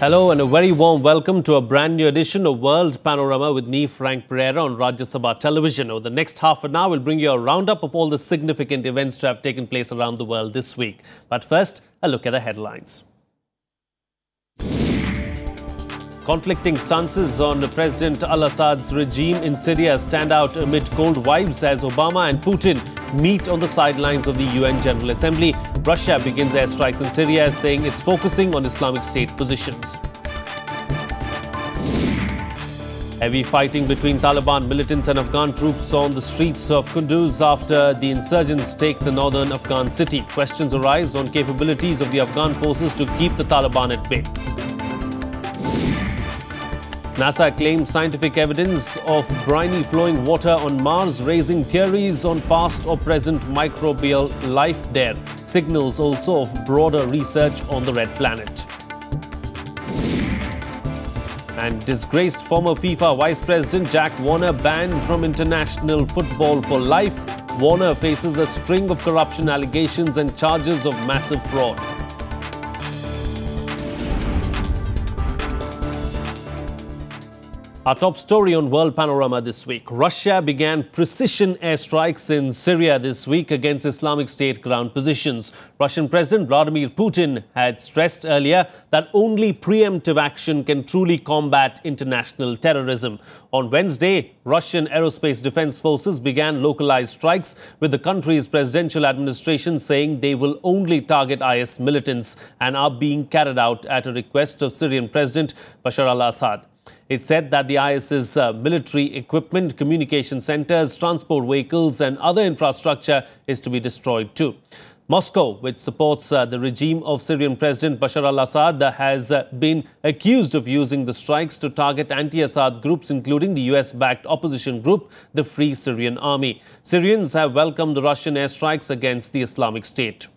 Hello and a very warm welcome to a brand new edition of World Panorama with me, Frank Pereira, on Rajya Sabha Television. Over the next half an hour, we'll bring you a roundup of all the significant events to have taken place around the world this week. But first, a look at the headlines. Conflicting stances on President al-Assad's regime in Syria stand out amid cold vibes as Obama and Putin meet on the sidelines of the UN General Assembly. Russia begins airstrikes in Syria, saying it's focusing on Islamic State positions. Heavy fighting between Taliban militants and Afghan troops on the streets of Kunduz after the insurgents take the northern Afghan city. Questions arise on capabilities of the Afghan forces to keep the Taliban at bay. NASA claims scientific evidence of briny flowing water on Mars, raising theories on past or present microbial life there. Signals also of broader research on the red planet. And disgraced former FIFA Vice President Jack Warner banned from international football for life. Warner faces a string of corruption allegations and charges of massive fraud. Our top story on World Panorama this week. Russia began precision airstrikes in Syria this week against Islamic State ground positions. Russian President Vladimir Putin had stressed earlier that only preemptive action can truly combat international terrorism. On Wednesday, Russian aerospace defense forces began localized strikes, with the country's presidential administration saying they will only target IS militants and are being carried out at a request of Syrian President Bashar al-Assad. It said that the IS's military equipment, communication centers, transport vehicles and other infrastructure is to be destroyed too. Moscow, which supports the regime of Syrian President Bashar al-Assad, has been accused of using the strikes to target anti-Assad groups, including the US-backed opposition group, the Free Syrian Army. Syrians have welcomed the Russian airstrikes against the Islamic State.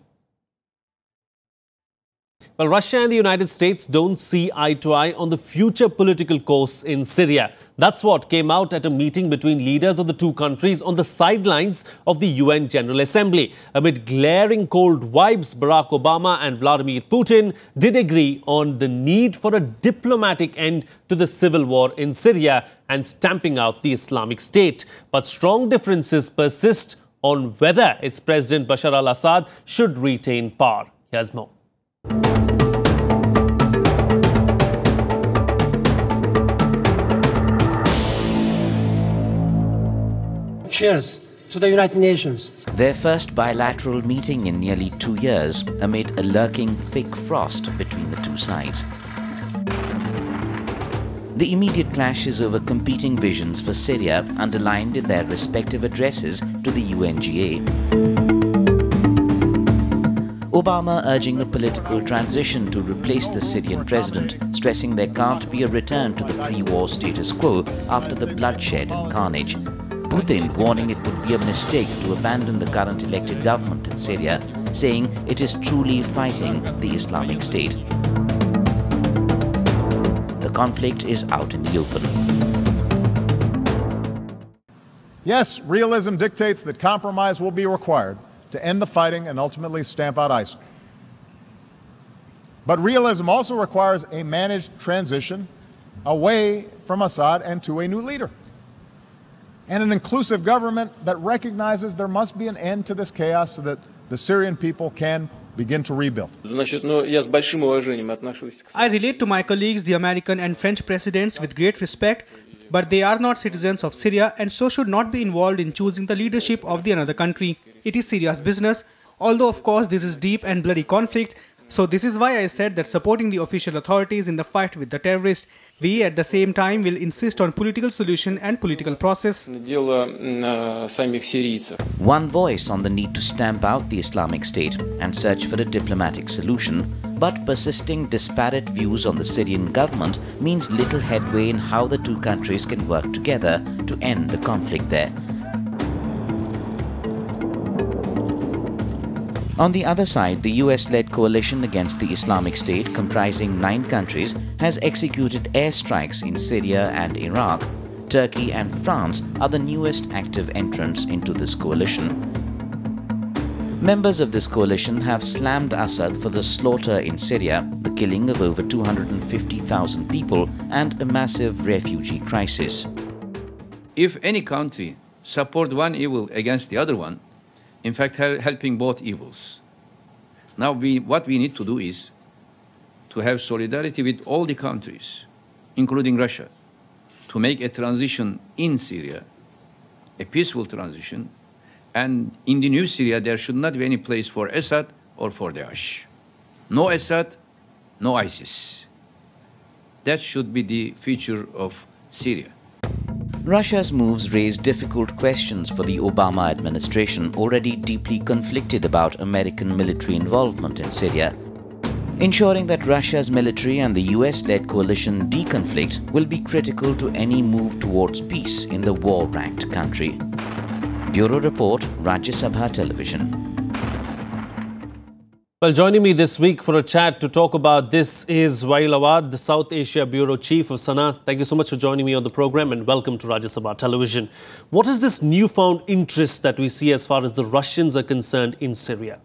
Well, Russia and the United States don't see eye to eye on the future political course in Syria. That's what came out at a meeting between leaders of the two countries on the sidelines of the UN General Assembly. Amid glaring cold vibes, Barack Obama and Vladimir Putin did agree on the need for a diplomatic end to the civil war in Syria and stamping out the Islamic State. But strong differences persist on whether its President Bashar al-Assad should retain power. Here's more. Cheers to the United Nations. Their first bilateral meeting in nearly 2 years amid a lurking thick frost between the two sides. The immediate clashes over competing visions for Syria underlined in their respective addresses to the UNGA. Obama urging a political transition to replace the Syrian president, stressing there can't be a return to the pre-war status quo after the bloodshed and carnage. Putin warning it would be a mistake to abandon the current elected government in Syria, saying it is truly fighting the Islamic State. The conflict is out in the open. Yes, realism dictates that compromise will be required to end the fighting and ultimately stamp out ISIL. But realism also requires a managed transition away from Assad and to a new leader, and an inclusive government that recognizes there must be an end to this chaos so that the Syrian people can begin to rebuild. I relate to my colleagues, the American and French presidents, with great respect, but they are not citizens of Syria and so should not be involved in choosing the leadership of the another country. It is Syria's business, although of course this is deep and bloody conflict. So this is why I said that supporting the official authorities in the fight with the terrorists, we at the same time will insist on political solution and political process. One voice on the need to stamp out the Islamic State and search for a diplomatic solution, but persisting disparate views on the Syrian government means little headway in how the two countries can work together to end the conflict there. On the other side, the US-led coalition against the Islamic State, comprising 9 countries, has executed airstrikes in Syria and Iraq. Turkey and France are the newest active entrants into this coalition. Members of this coalition have slammed Assad for the slaughter in Syria, the killing of over 250,000 people, and a massive refugee crisis. If any country supports one evil against the other one, in fact helping both evils. Now what we need to do is to have solidarity with all the countries, including Russia, to make a transition in Syria, a peaceful transition, and in the new Syria there should not be any place for Assad or for Daesh. No Assad, no ISIS. That should be the future of Syria. Russia's moves raise difficult questions for the Obama administration, already deeply conflicted about American military involvement in Syria. Ensuring that Russia's military and the US-led coalition deconflict will be critical to any move towards peace in the war-racked country. Bureau Report, Rajya Sabha Television. Well, joining me this week for a chat to talk about this is Waiel Awwad, the South Asia Bureau Chief of Sana'a. Thank you so much for joining me on the program and welcome to Rajya Sabha Television. What is this newfound interest that we see as far as the Russians are concerned in Syria?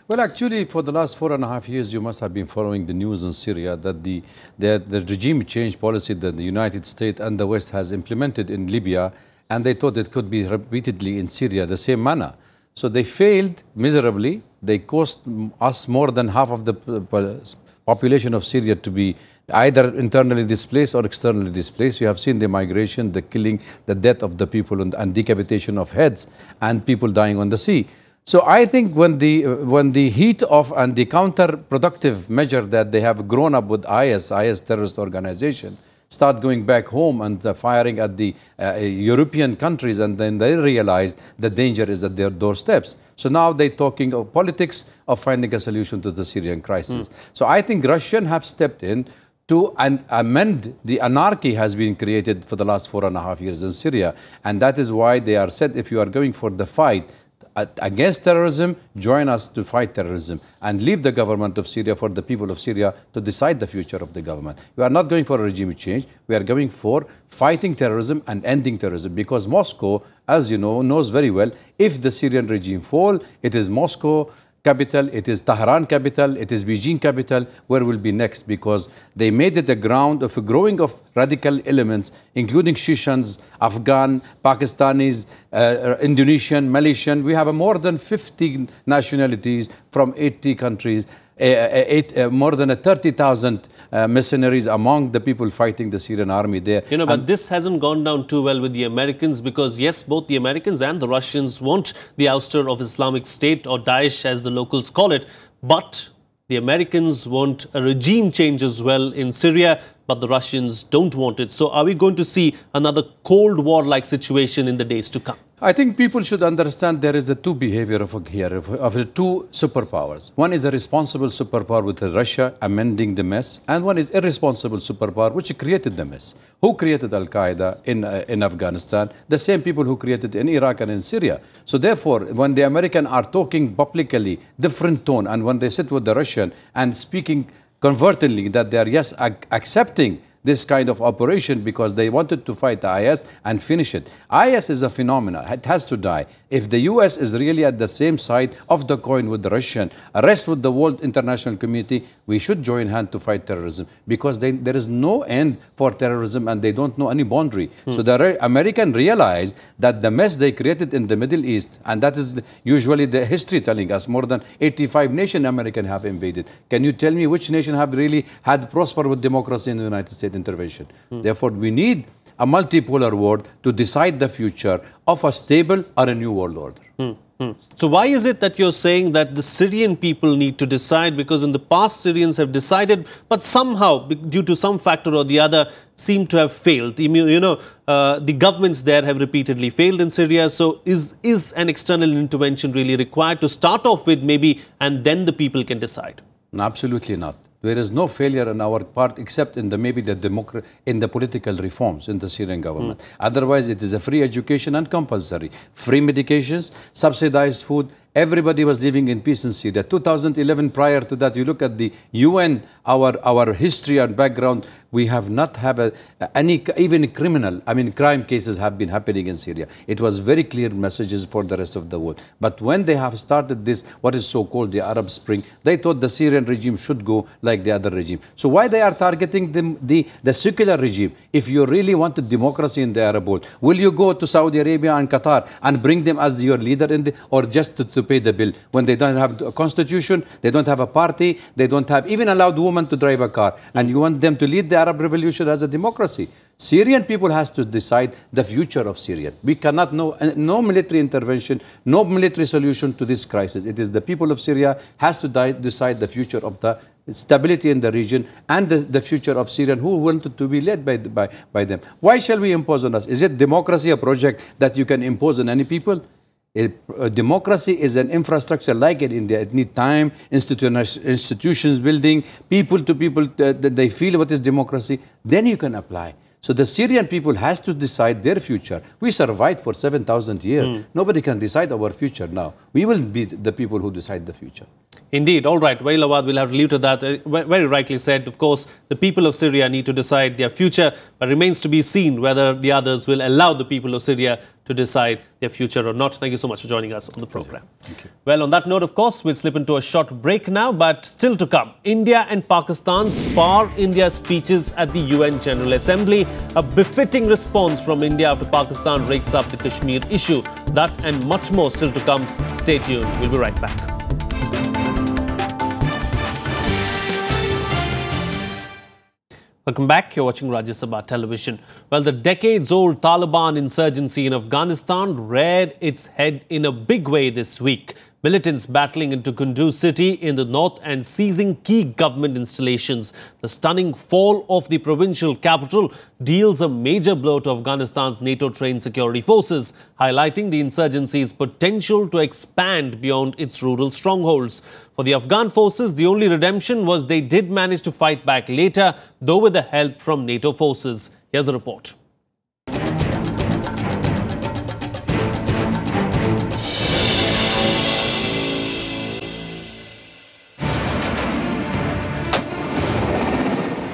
Well, actually, for the last 4.5 years, you must have been following the news in Syria that the regime change policy that the United States and the West has implemented in Libya, and they thought it could be repeatedly in Syria the same manner. So they failed miserably. They cost us more than half of the population of Syria to be either internally displaced or externally displaced. You have seen the migration, the killing, the death of the people, and decapitation of heads, and people dying on the sea. So I think when the heat of and the counterproductive measure that they have grown up with IS terrorist organization, start going back home and firing at the European countries, and then they realize the danger is at their doorsteps. So now they're talking of politics of finding a solution to the Syrian crisis. So I think Russians have stepped in to amend the anarchy has been created for the last 4.5 years in Syria. And that is why they are said, if you are going for the fight against terrorism, join us to fight terrorism and leave the government of Syria for the people of Syria to decide the future of the government. We are not going for a regime change. We are going for fighting terrorism and ending terrorism, because Moscow, as you know, knows very well, if the Syrian regime fall, it is Moscow capital, it is Tehran capital, it is Beijing capital, where will be next, because they made it a ground of a growing of radical elements, including Shishans, Afghan, Pakistanis, Indonesian, Malaysian. We have more than 50 nationalities from 80 countries, more than 30,000 mercenaries among the people fighting the Syrian army there. You know, but this hasn't gone down too well with the Americans, because yes, both the Americans and the Russians want the ouster of Islamic State, or Daesh as the locals call it, but the Americans want a regime change as well in Syria, but the Russians don't want it. So are we going to see another Cold War-like situation in the days to come? I think people should understand there is a two behavior of the two superpowers. One is a responsible superpower with Russia amending the mess, and one is irresponsible superpower which created the mess. Who created Al-Qaeda in Afghanistan? The same people who created in Iraq and in Syria. So therefore, when the Americans are talking publicly different tone, and when they sit with the Russian and speaking convertedly that they are, yes, accepting this kind of operation because they wanted to fight the IS and finish it. IS is a phenomenon. It has to die. If the US is really at the same side of the coin with the Russian, rest with the world international community, we should join hand to fight terrorism, because there is no end for terrorism and they don't know any boundary. So the American realized that the mess they created in the Middle East, and that is usually the history telling us, more than 85 nations American have invaded. Can you tell me which nation have really had prosper with democracy in the United States intervention? Therefore, we need a multipolar world to decide the future of a stable or a new world order. So why is it that you're saying that the Syrian people need to decide? Because in the past, Syrians have decided, but somehow, due to some factor or the other, seem to have failed. You know, the governments there have repeatedly failed in Syria. So is an external intervention really required to start off with, maybe, and then the people can decide? Absolutely not. There is no failure on our part, except in the political reforms in the Syrian government. Otherwise, it is a free education and compulsory, free medications, subsidized food, Everybody was living in peace in Syria. 2011, prior to that, you look at the UN, our history and background, we have not had any, even criminal, crime cases have been happening in Syria. It was very clear messages for the rest of the world. But when they have started this, what is so-called the Arab Spring, they thought the Syrian regime should go like the other regime. So why they are targeting the secular regime? If you really wanted democracy in the Arab world, will you go to Saudi Arabia and Qatar and bring them as your leader or just to pay the bill when they don't have a constitution, they don't have a party, they don't have even allowed women to drive a car, and you want them to lead the Arab revolution as a democracy? Syrian people has to decide the future of Syria. We cannot no military intervention, no military solution to this crisis. It is the people of Syria has to decide the future of the stability in the region and the future of Syrian who wanted to be led by them. Why shall we impose on us? Is it democracy a project that you can impose on any people? Democracy is an infrastructure like in India. It needs time, institutions building, people to people, they feel what is democracy. Then you can apply. So the Syrian people has to decide their future. We survived for 7,000 years. Nobody can decide our future now. We will be the people who decide the future. Indeed. All right. Waiel, Awwad, we'll have to leave to that. Very rightly said. Of course, the people of Syria need to decide their future, but remains to be seen whether the others will allow the people of Syria to decide their future or not. Thank you so much for joining us on the program. Thank you. Well, on that note, of course, we'll slip into a short break now, but still to come. India and Pakistan spar India's speeches at the UN General Assembly. A befitting response from India after Pakistan rakes up the Kashmir issue. That and much more still to come. Stay tuned. We'll be right back. Welcome back. You're watching Rajya Sabha Television. Well, the decades-old Taliban insurgency in Afghanistan reared its head in a big way this week. Militants battling into Kunduz city in the north and seizing key government installations. The stunning fall of the provincial capital deals a major blow to Afghanistan's NATO-trained security forces, highlighting the insurgency's potential to expand beyond its rural strongholds. For the Afghan forces, the only redemption was they did manage to fight back later, though with the help from NATO forces. Here's a report.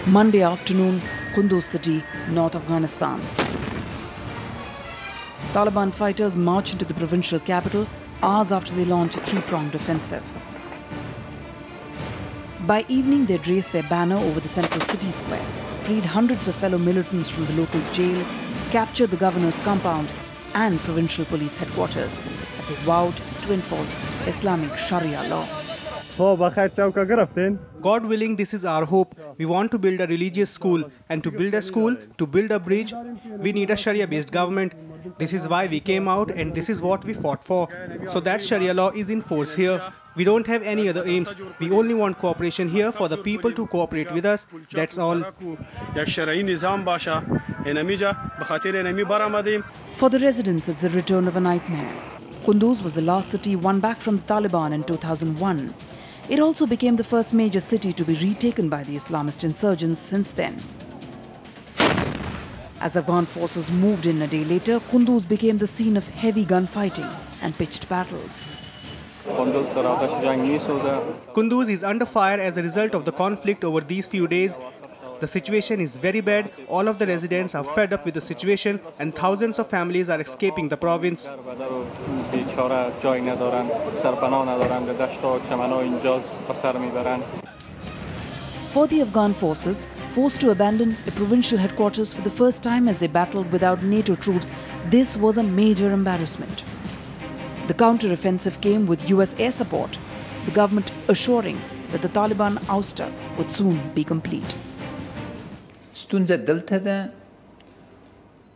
Monday afternoon, Kunduz city, North Afghanistan. Taliban fighters march into the provincial capital hours after they launch a three-pronged offensive. By evening, they'd raised their banner over the central city square, freed hundreds of fellow militants from the local jail, captured the governor's compound and provincial police headquarters as they vowed to enforce Islamic Sharia law. God willing, this is our hope. We want to build a religious school, and to build a school, to build a bridge, we need a Sharia-based government. This is why we came out, and this is what we fought for. So that Sharia law is in force here. We don't have any other aims. We only want cooperation here for the people to cooperate with us. That's all. For the residents, it's the return of a nightmare. Kunduz was the last city won back from the Taliban in 2001. It also became the first major city to be retaken by the Islamist insurgents since then. As Afghan forces moved in a day later, Kunduz became the scene of heavy gunfighting and pitched battles. Kunduz is under fire as a result of the conflict over these few days. The situation is very bad. All of the residents are fed up with the situation and thousands of families are escaping the province. For the Afghan forces, forced to abandon a provincial headquarters for the first time as they battled without NATO troops, this was a major embarrassment. The counter-offensive came with US air support, the government assuring that the Taliban ouster would soon be complete.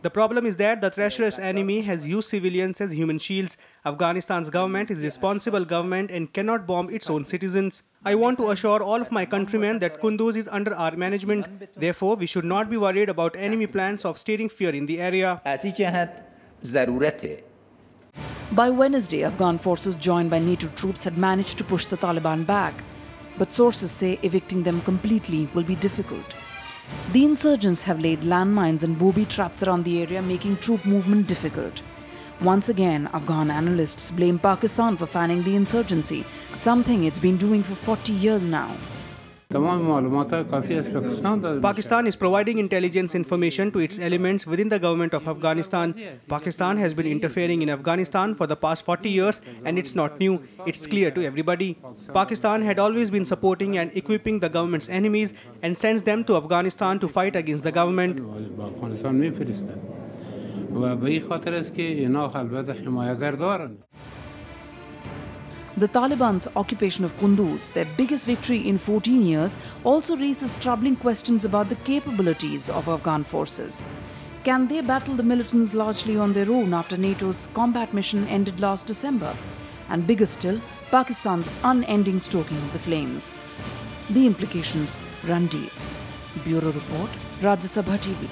The problem is that the treacherous enemy has used civilians as human shields. Afghanistan's government is a responsible government and cannot bomb its own citizens. I want to assure all of my countrymen that Kunduz is under our management. Therefore, we should not be worried about enemy plans of stirring fear in the area. By Wednesday, Afghan forces joined by NATO troops had managed to push the Taliban back. But sources say evicting them completely will be difficult. The insurgents have laid landmines and booby traps around the area, making troop movement difficult. Once again, Afghan analysts blame Pakistan for fanning the insurgency, something it's been doing for 40 years now. Pakistan is providing intelligence information to its elements within the government of Afghanistan. Pakistan has been interfering in Afghanistan for the past 40 years and it's not new. It's clear to everybody. Pakistan had always been supporting and equipping the government's enemies and sends them to Afghanistan to fight against the government. The Taliban's occupation of Kunduz, their biggest victory in 14 years, also raises troubling questions about the capabilities of Afghan forces. Can they battle the militants largely on their own after NATO's combat mission ended last December? And bigger still, Pakistan's unending stoking of the flames. The implications run deep. Bureau Report, Rajya Sabha TV.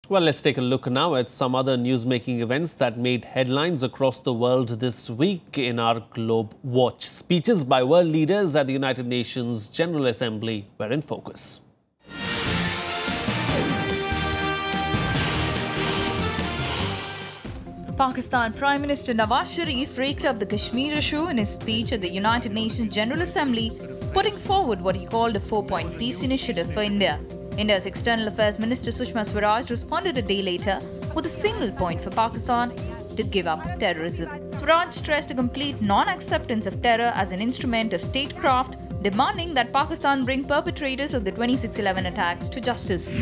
Well, let's take a look now at some other news-making events that made headlines across the world this week in our Globe Watch. Speeches by world leaders at the United Nations General Assembly were in focus. Pakistan Prime Minister Nawaz Sharif raked up the Kashmir issue in his speech at the United Nations General Assembly, putting forward what he called a 4-point peace initiative for India. India's External Affairs Minister Sushma Swaraj responded a day later with a single point for Pakistan: to give up terrorism. Swaraj stressed a complete non-acceptance of terror as an instrument of statecraft, demanding that Pakistan bring perpetrators of the 26/11 attacks to justice.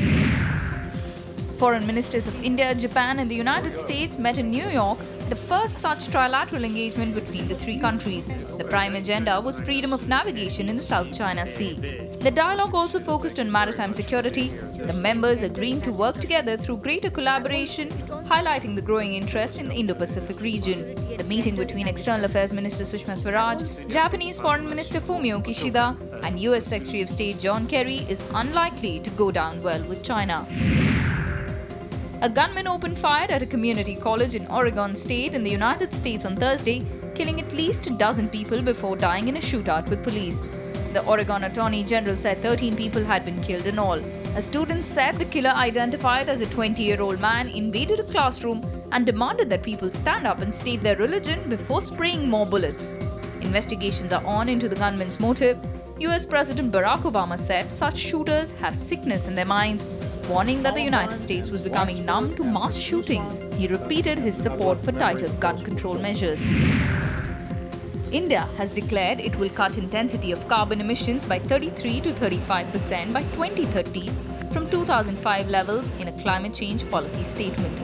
Foreign ministers of India, Japan and the United States met in New York, the first such trilateral engagement between the three countries. The prime agenda was freedom of navigation in the South China Sea. The dialogue also focused on maritime security, the members agreeing to work together through greater collaboration, highlighting the growing interest in the Indo-Pacific region. The meeting between External Affairs Minister Sushma Swaraj, Japanese Foreign Minister Fumio Kishida and US Secretary of State John Kerry is unlikely to go down well with China. A gunman opened fire at a community college in Oregon State in the United States on Thursday, killing at least a dozen people before dying in a shootout with police. The Oregon Attorney General said 13 people had been killed in all. A student said the killer, identified as a 20-year-old man, invaded a classroom and demanded that people stand up and state their religion before spraying more bullets. Investigations are on into the gunman's motive. US President Barack Obama said such shooters have sickness in their minds, warning that the United States was becoming numb to mass shootings. He repeated his support for tighter gun control measures. India has declared it will cut intensity of carbon emissions by 33 to 35% by 2030 from 2005 levels in a climate change policy statement.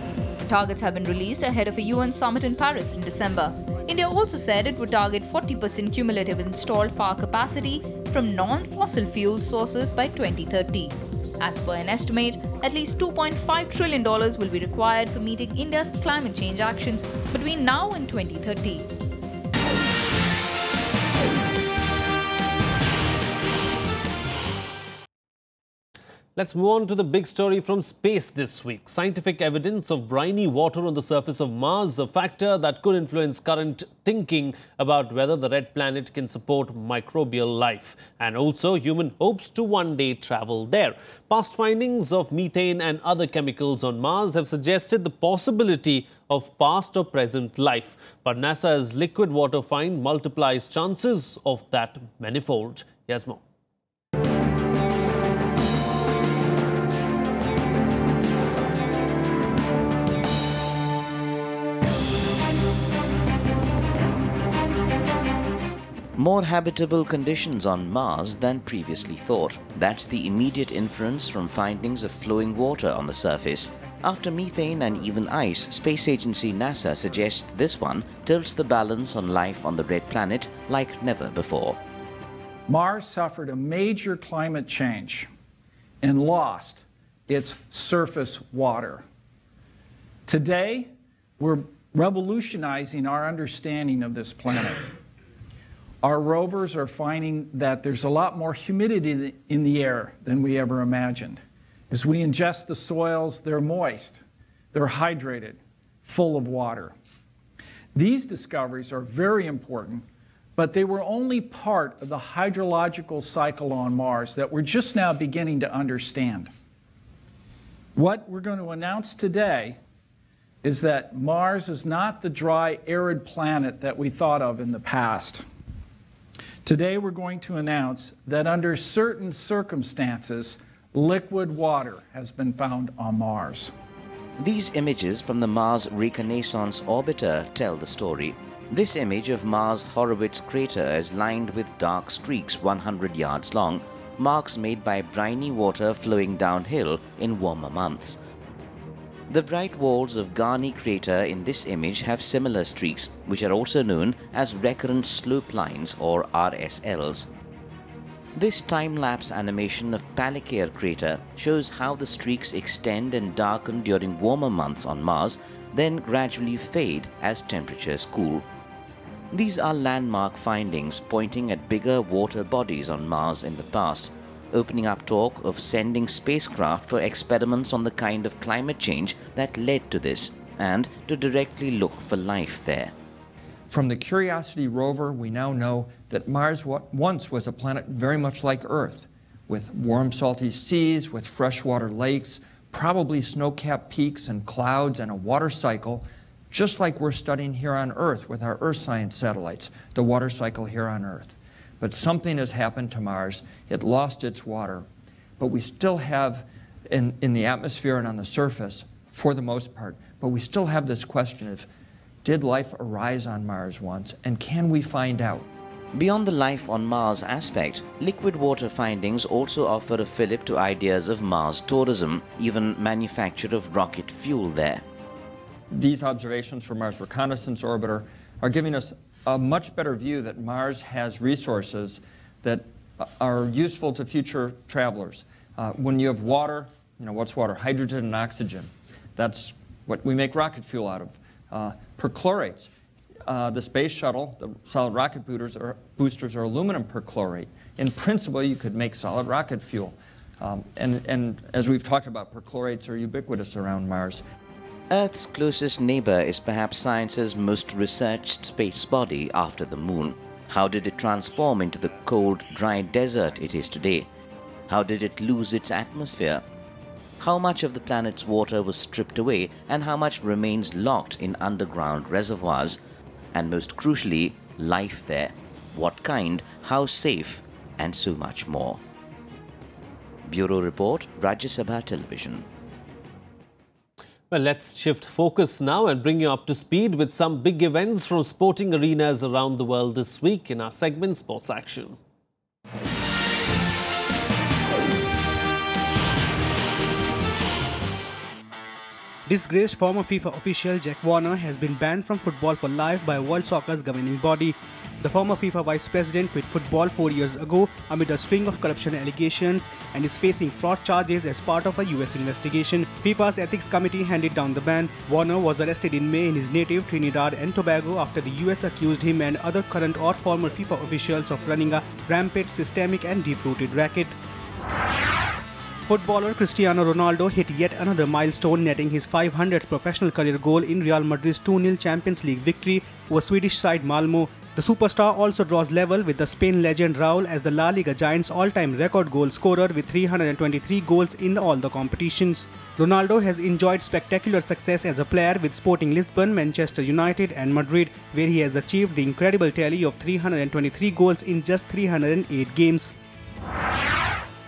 Targets have been released ahead of a UN summit in Paris in December. India also said it would target 40% cumulative installed power capacity from non-fossil fuel sources by 2030. As per an estimate, at least $2.5 trillion will be required for meeting India's climate change actions between now and 2030. Let's move on to the big story from space this week. Scientific evidence of briny water on the surface of Mars, a factor that could influence current thinking about whether the red planet can support microbial life. And also human hopes to one day travel there. Past findings of methane and other chemicals on Mars have suggested the possibility of past or present life. But NASA's liquid water find multiplies chances of that manifold. Here's more. More habitable conditions on Mars than previously thought. That's the immediate inference from findings of flowing water on the surface. After methane and even ice, space agency NASA suggests this one tilts the balance on life on the red planet like never before. Mars suffered a major climate change and lost its surface water. Today, we're revolutionizing our understanding of this planet. Our rovers are finding that there's a lot more humidity in the air than we ever imagined. As we ingest the soils, they're moist, they're hydrated, full of water. These discoveries are very important, but they were only part of the hydrological cycle on Mars that we're just now beginning to understand. What we're going to announce today is that Mars is not the dry, arid planet that we thought of in the past. Today we're going to announce that under certain circumstances, liquid water has been found on Mars. These images from the Mars Reconnaissance Orbiter tell the story. This image of Mars' Horowitz crater is lined with dark streaks 100 yards long, marks made by briny water flowing downhill in warmer months. The bright walls of Garni crater in this image have similar streaks, which are also known as recurrent slope lines or RSLs. This time-lapse animation of Pallicaire crater shows how the streaks extend and darken during warmer months on Mars, then gradually fade as temperatures cool. These are landmark findings pointing at bigger water bodies on Mars in the past, opening up talk of sending spacecraft for experiments on the kind of climate change that led to this, and to directly look for life there. From the Curiosity rover, we now know that Mars once was a planet very much like Earth, with warm, salty seas, with freshwater lakes, probably snow-capped peaks and clouds and a water cycle, just like we're studying here on Earth with our Earth science satellites, the water cycle here on Earth. But something has happened to Mars. It lost its water. But we still have, in the atmosphere and on the surface, for the most part, but we still have this question of, did life arise on Mars once, and can we find out? Beyond the life on Mars aspect, liquid water findings also offer a fillip to ideas of Mars tourism, even manufacture of rocket fuel there. These observations from Mars Reconnaissance Orbiter are giving us a much better view that Mars has resources that are useful to future travelers. When you have water, what's water? Hydrogen and oxygen. That's what we make rocket fuel out of. Perchlorates. The space shuttle, the solid rocket boosters are aluminum perchlorate. In principle, you could make solid rocket fuel. And as we've talked about, perchlorates are ubiquitous around Mars. Earth's closest neighbor is perhaps science's most researched space body after the Moon. How did it transform into the cold, dry desert it is today? How did it lose its atmosphere? How much of the planet's water was stripped away and how much remains locked in underground reservoirs? And most crucially, life there. What kind, how safe, and so much more. Bureau Report, Rajya Sabha Television. Well, let's shift focus now and bring you up to speed with some big events from sporting arenas around the world this week in our segment Sports Action. Disgraced former FIFA official Jack Warner has been banned from football for life by World Soccer's governing body. The former FIFA vice president quit football 4 years ago amid a string of corruption allegations and is facing fraud charges as part of a US investigation. FIFA's ethics committee handed down the ban. Warner was arrested in May in his native Trinidad and Tobago after the US accused him and other current or former FIFA officials of running a rampant, systemic and deep-rooted racket. Footballer Cristiano Ronaldo hit yet another milestone, netting his 500th professional career goal in Real Madrid's 2-0 Champions League victory over Swedish side Malmo. The superstar also draws level with the Spain legend Raul as the La Liga Giants' all-time record goal scorer with 323 goals in all the competitions. Ronaldo has enjoyed spectacular success as a player with Sporting Lisbon, Manchester United and Madrid, where he has achieved the incredible tally of 323 goals in just 308 games.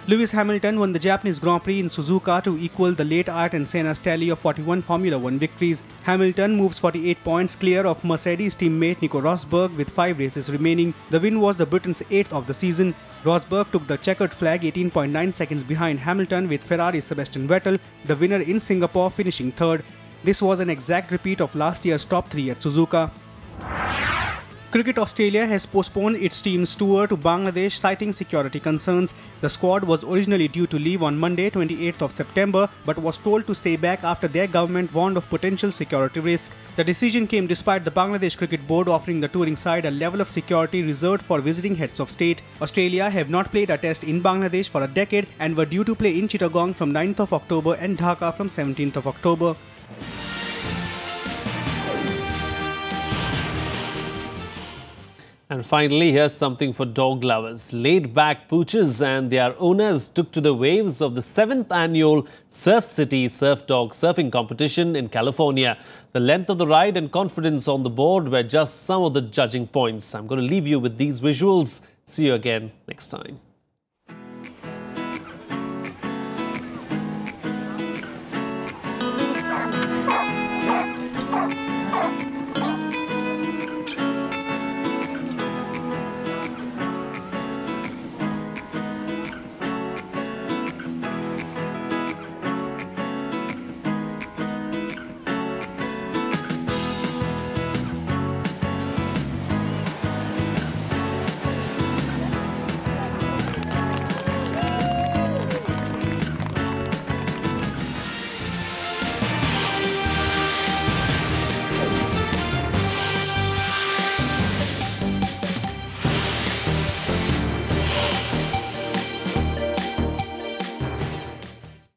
Lewis Hamilton won the Japanese Grand Prix in Suzuka to equal the late Ayrton Senna's tally of 41 Formula One victories. Hamilton moves 48 points clear of Mercedes teammate Nico Rosberg with 5 races remaining. The win was the Britain's 8th of the season. Rosberg took the checkered flag 18.9 seconds behind Hamilton, with Ferrari's Sebastian Vettel, the winner in Singapore, finishing 3rd. This was an exact repeat of last year's top 3 at Suzuka. Cricket Australia has postponed its team's tour to Bangladesh, citing security concerns. The squad was originally due to leave on Monday, 28th of September, but was told to stay back after their government warned of potential security risk. The decision came despite the Bangladesh Cricket Board offering the touring side a level of security reserved for visiting heads of state. Australia have not played a test in Bangladesh for a decade and were due to play in Chittagong from 9th of October and Dhaka from 17th of October. And finally, here's something for dog lovers. Laid-back pooches and their owners took to the waves of the 7th annual Surf City Surf Dog Surfing Competition in California. The length of the ride and confidence on the board were just some of the judging points. I'm going to leave you with these visuals. See you again next time.